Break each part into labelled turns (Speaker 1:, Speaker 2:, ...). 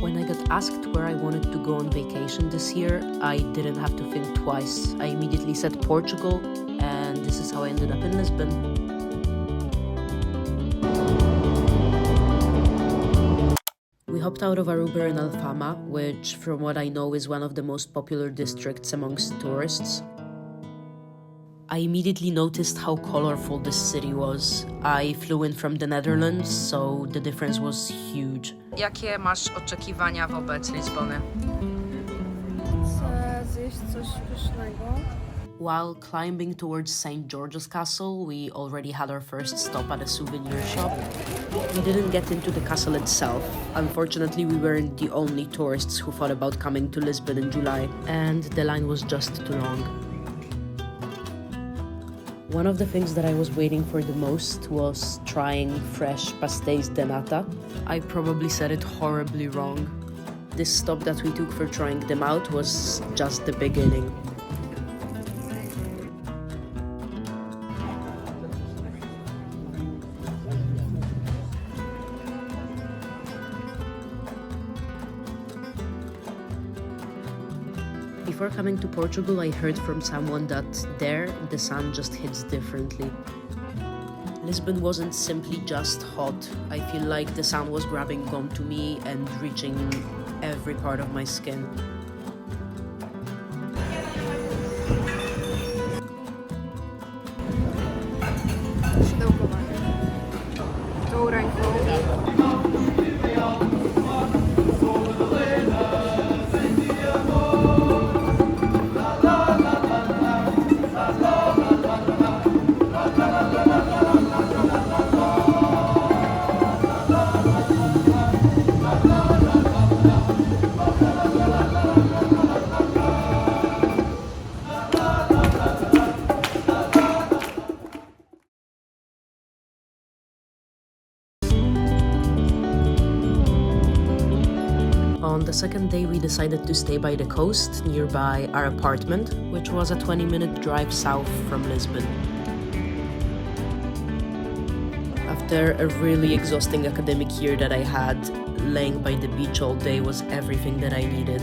Speaker 1: When I got asked where I wanted to go on vacation this year, I didn't have to think twice. I immediately said Portugal, and this is how I ended up in Lisbon. We hopped out of our Uber in Alfama, which, from what I know, is one of the most popular districts amongst tourists. I immediately noticed how colorful this city was. I flew in from the Netherlands, so the difference was huge.
Speaker 2: Jakie masz oczekiwania wobec Lizbony?
Speaker 3: Chcę zjeść coś pysznego.
Speaker 1: While climbing towards St. George's Castle, we already had our first stop at a souvenir shop. We didn't get into the castle itself. Unfortunately, we weren't the only tourists who thought about coming to Lisbon in July, and the line was just too long. One of the things that I was waiting for the most was trying fresh pastéis de nata. I probably said it horribly wrong. This stop that we took for trying them out was just the beginning. Before coming to Portugal, I heard from someone that there, the sun just hits differently. Lisbon wasn't simply just hot. I feel like the sun was grabbing onto me and reaching every part of my skin.
Speaker 3: Szydełkowanie. Tą ręką.
Speaker 1: On the second day, we decided to stay by the coast, nearby our apartment, which was a 20-minute drive south from Lisbon. After a really exhausting academic year that I had, laying by the beach all day was everything that I needed.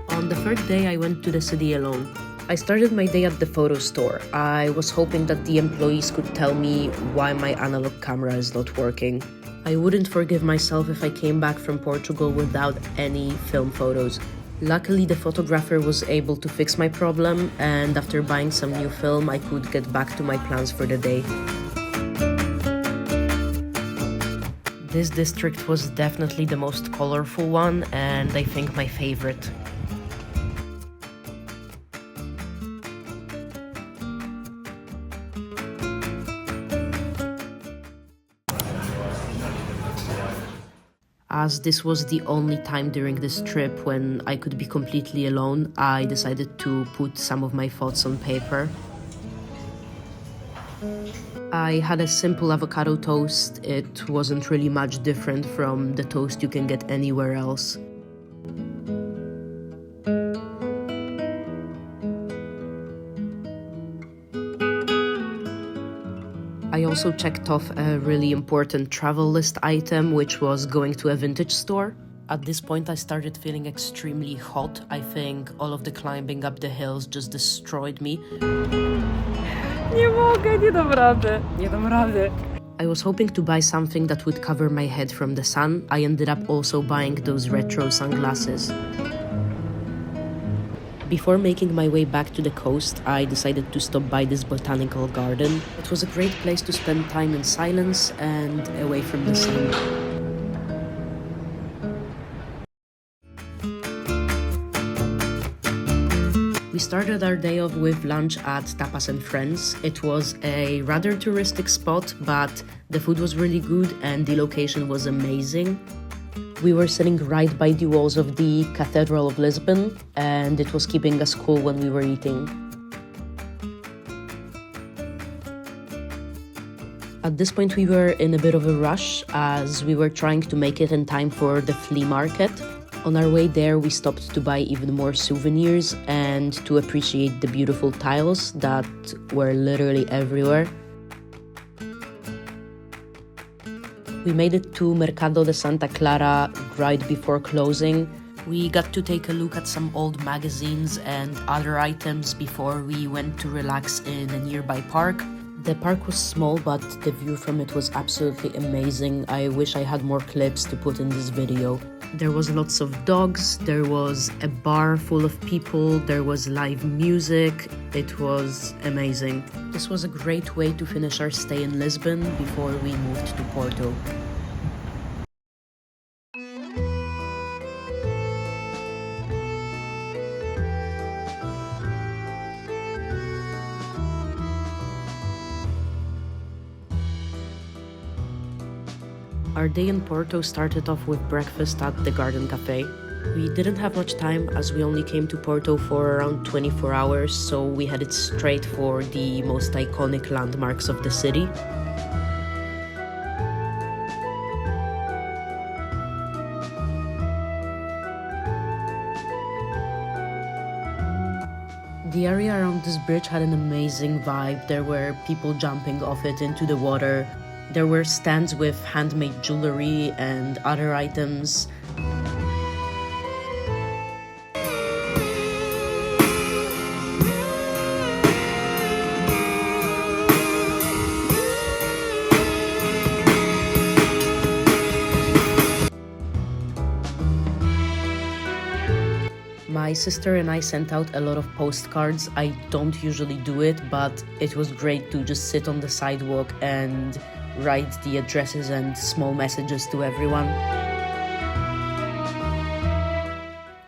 Speaker 1: On the third day, I went to the city alone. I started my day at the photo store. I was hoping that the employees could tell me why my analog camera is not working. I wouldn't forgive myself if I came back from Portugal without any film photos. Luckily, the photographer was able to fix my problem, and after buying some new film, I could get back to my plans for the day. This district was definitely the most colorful one, and I think my favorite. As this was the only time during this trip when I could be completely alone, I decided to put some of my thoughts on paper. I had a simple avocado toast. It wasn't really much different from the toast you can get anywhere else. I also checked off a really important travel list item, which was going to a vintage store. At this point, I started feeling extremely hot. I think all of the climbing up the hills just destroyed me.
Speaker 3: Nie mogę, nie dam rady. Nie dam rady.
Speaker 1: I was hoping to buy something that would cover my head from the sun. I ended up also buying those retro sunglasses. Before making my way back to the coast, I decided to stop by this botanical garden. It was a great place to spend time in silence and away from the sun. We started our day off with lunch at Tapas and Friends. It was a rather touristic spot, but the food was really good and the location was amazing. We were sitting right by the walls of the Cathedral of Lisbon, and it was keeping us cool when we were eating. At this point, we were in a bit of a rush as we were trying to make it in time for the flea market. On our way there, we stopped to buy even more souvenirs and to appreciate the beautiful tiles that were literally everywhere. We made it to Mercado de Santa Clara right before closing. We got to take a look at some old magazines and other items before we went to relax in a nearby park. The park was small, but the view from it was absolutely amazing. I wish I had more clips to put in this video. There was lots of dogs, there was a bar full of people, there was live music. It was amazing. This was a great way to finish our stay in Lisbon before we moved to Porto. Our day in Porto started off with breakfast at the Garden Cafe. We didn't have much time as we only came to Porto for around 24 hours, so we headed straight for the most iconic landmarks of the city. The area around this bridge had an amazing vibe. There were people jumping off it into the water. There were stands with handmade jewelry and other items. My sister and I sent out a lot of postcards. I don't usually do it, but it was great to just sit on the sidewalk and write the addresses and small messages to everyone.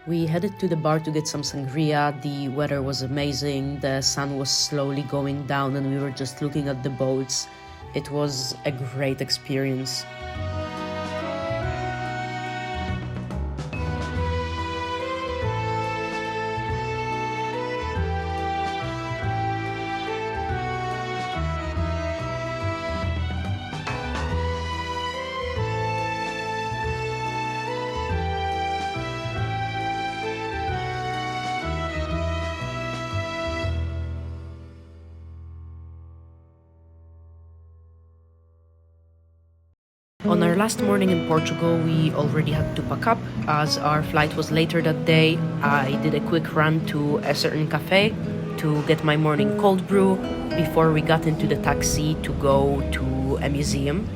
Speaker 1: We headed to the bar to get some sangria. The weather was amazing. The sun was slowly going down and we were just looking at the boats. It was a great experience. On our last morning in Portugal, we already had to pack up as our flight was later that day. I did a quick run to a certain cafe to get my morning cold brew before we got into the taxi to go to a museum.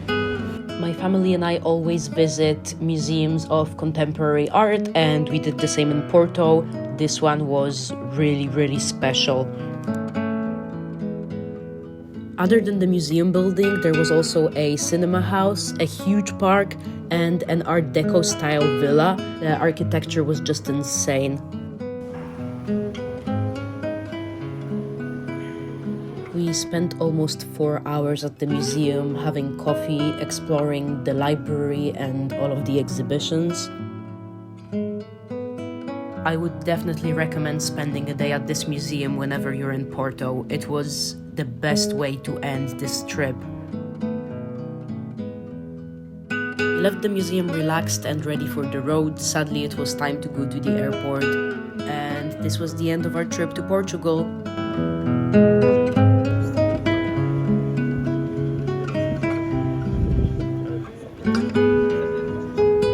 Speaker 1: My family and I always visit museums of contemporary art, and we did the same in Porto. This one was really special. Other than the museum building, there was also a cinema house, a huge park, and an Art Deco style villa. The architecture was just insane. We spent almost 4 hours at the museum, having coffee, exploring the library and all of the exhibitions. I would definitely recommend spending a day at this museum whenever you're in Porto. It was the best way to end this trip. We left the museum relaxed and ready for the road. Sadly, it was time to go to the airport, and this was the end of our trip to Portugal.